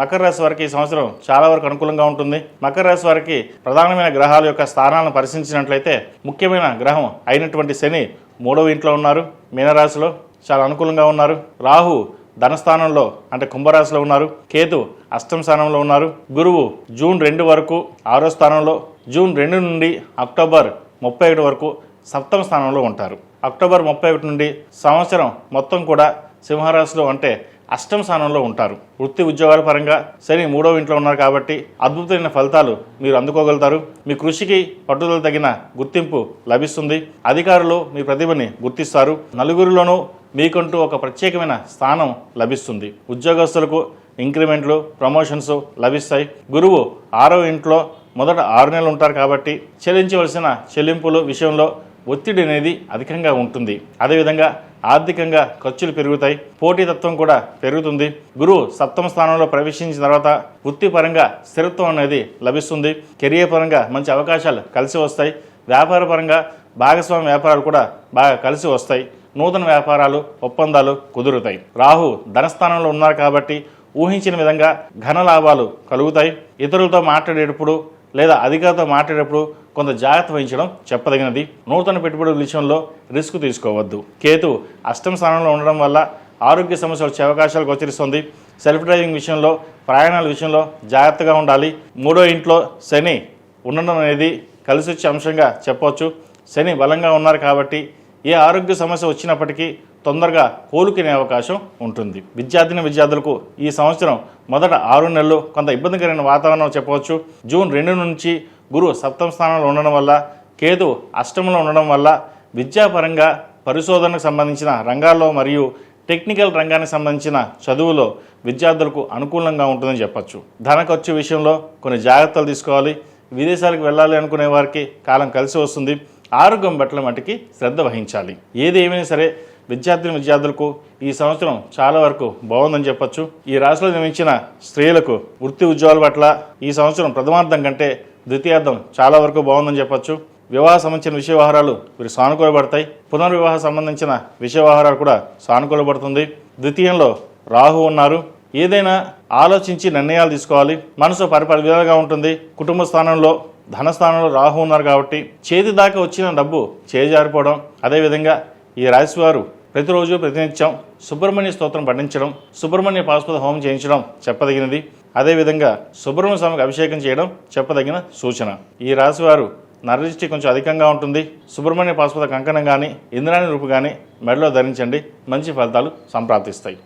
మకర రాశి వారికి ఈ సంవత్సరం చాలా వరకు అనుకూలంగా ఉంటుంది. మకర రాశి వారికి ప్రధానమైన గ్రహాల యొక్క స్థానాలను పరిశీలించినట్లయితే ముఖ్యమైన గ్రహం అయినటువంటి శని 3వ ఇంట్లో ఉన్నారు, మీనరాశిలో చాలా అనుకూలంగా ఉన్నారు. రాహు ధనస్థానంలో అంటే కుంభరాశిలో ఉన్నారు. కేతు అష్టమ స్థానంలో ఉన్నారు. గురువు జూన్ 2 వరకు 6వ స్థానంలో, జూన్ 2 నుండి అక్టోబర్ 31 వరకు సప్తమ స్థానంలో ఉంటారు. అక్టోబర్ 31 నుండి సంవత్సరం మొత్తం కూడా సింహరాశిలో అంటే అష్టమ స్థానంలో ఉంటారు. వృత్తి ఉద్యోగాల పరంగా శని 3వ ఇంట్లో ఉన్నారు కాబట్టి అద్భుతమైన ఫలితాలు మీరు అందుకోగలుగుతారు. మీ కృషికి పట్టుదల తగిన గుర్తింపు లభిస్తుంది. అధికారులు మీ ప్రతిభని గుర్తిస్తారు. నలుగురిలోనూ మీకంటూ ఒక ప్రత్యేకమైన స్థానం లభిస్తుంది. ఉద్యోగస్తులకు ఇంక్రిమెంట్లు, ప్రమోషన్స్ లభిస్తాయి. గురువు 6వ ఇంట్లో మొదట 6 నెలలు ఉంటారు కాబట్టి చెల్లించవలసిన చెల్లింపుల విషయంలో ఒత్తిడి అనేది అధికంగా ఉంటుంది. అదేవిధంగా ఆర్థికంగా ఖర్చులు పెరుగుతాయి. పోటీతత్వం కూడా పెరుగుతుంది. గురువు సప్తమ స్థానంలో ప్రవేశించిన తర్వాత వృత్తిపరంగా స్థిరత్వం అనేది లభిస్తుంది. కెరియర్ పరంగా మంచి అవకాశాలు కలిసి వస్తాయి. వ్యాపార పరంగా భాగస్వామ్య వ్యాపారాలు కూడా బాగా కలిసి వస్తాయి. నూతన వ్యాపారాలు, ఒప్పందాలు కుదురుతాయి. రాహు ధనస్థానంలో ఉన్నారు కాబట్టి ఊహించిన విధంగా ఘన లాభాలు కలుగుతాయి. ఇతరులతో మాట్లాడేటప్పుడు లేదా అధికారులతో మాట్లాడేటప్పుడు కొంత జాగ్రత్త వహించడం చెప్పదగినది. నూతన పెట్టుబడుల విషయంలో రిస్క్ తీసుకోవద్దు. కేతు అష్టమ స్థానంలో ఉండడం వల్ల ఆరోగ్య సమస్యలు వచ్చే అవకాశాలు గోచరిస్తుంది. సెల్ఫ్ డ్రైవింగ్ విషయంలో, ప్రయాణాల విషయంలో జాగ్రత్తగా ఉండాలి. 3వ ఇంట్లో శని ఉండడం అనేది కలిసి వచ్చే అంశంగా చెప్పవచ్చు. శని బలంగా ఉన్నారు కాబట్టి ఏ ఆరోగ్య సమస్య వచ్చినప్పటికీ తొందరగా కోలుకునే అవకాశం ఉంటుంది. విద్యార్థులకు ఈ సంవత్సరం మొదట 6 నెలలు కొంత ఇబ్బందికరమైన వాతావరణం చెప్పవచ్చు. జూన్ 2 నుంచి గురువు సప్తమ స్థానంలో ఉండడం వల్ల, కేతు అష్టమంలో ఉండడం వల్ల విద్యాపరంగా పరిశోధనకు సంబంధించిన రంగాల్లో మరియు టెక్నికల్ రంగానికి సంబంధించిన చదువులో విద్యార్థులకు అనుకూలంగా ఉంటుందని చెప్పచ్చు. ధన ఖర్చు విషయంలో కొన్ని జాగ్రత్తలు తీసుకోవాలి. విదేశాలకు వెళ్ళాలి అనుకునే వారికి కాలం కలిసి వస్తుంది. ఆరోగ్యం పట్ల మటుకి శ్రద్ధ వహించాలి. ఏది ఏమైనా సరే విద్యార్థులకు ఈ సంవత్సరం చాలా వరకు బాగుందని చెప్పచ్చు. ఈ రాశిలో జన్మించిన స్త్రీలకు వృత్తి ఉద్యోగాల పట్ల ఈ సంవత్సరం ప్రథమార్థం కంటే ద్వితీయార్థం చాలా వరకు బాగుందని చెప్పచ్చు. వివాహ సంబంధించిన విషయ వ్యవహారాలు వీరు సానుకూలపడతాయి. పునర్వివాహ సంబంధించిన విషయ వ్యవహారాలు కూడా సానుకూలపడుతుంది. ద్వితీయంలో రాహు ఉన్నారు. ఏదైనా ఆలోచించి నిర్ణయాలు తీసుకోవాలి. మనసు పరిపరివిధాలుగా ఉంటుంది. కుటుంబ స్థానంలో, ధనస్థానంలో రాహు ఉన్నారు కాబట్టి చేతి దాకా వచ్చిన డబ్బు చేజారిపోవడం. అదేవిధంగా ఈ రాశి వారు ప్రతిరోజు ప్రతినిత్యం సుబ్రహ్మణ్య స్తోత్రం పఠించడం, సుబ్రహ్మణ్య పాశుపత హోమం చేయించడం చెప్పదగినది. అదేవిధంగా సుబ్రహ్మణ్య స్వామికి అభిషేకం చేయడం చెప్పదగిన సూచన. ఈ రాశి వారు నరదృష్టి కొంచెం అధికంగా ఉంటుంది. సుబ్రహ్మణ్య పాశుపత కంకణం కానీ, ఇంద్రాణి రూపు కానీ మెడలో ధరించండి. మంచి ఫలితాలు సంప్రాప్తిస్తాయి.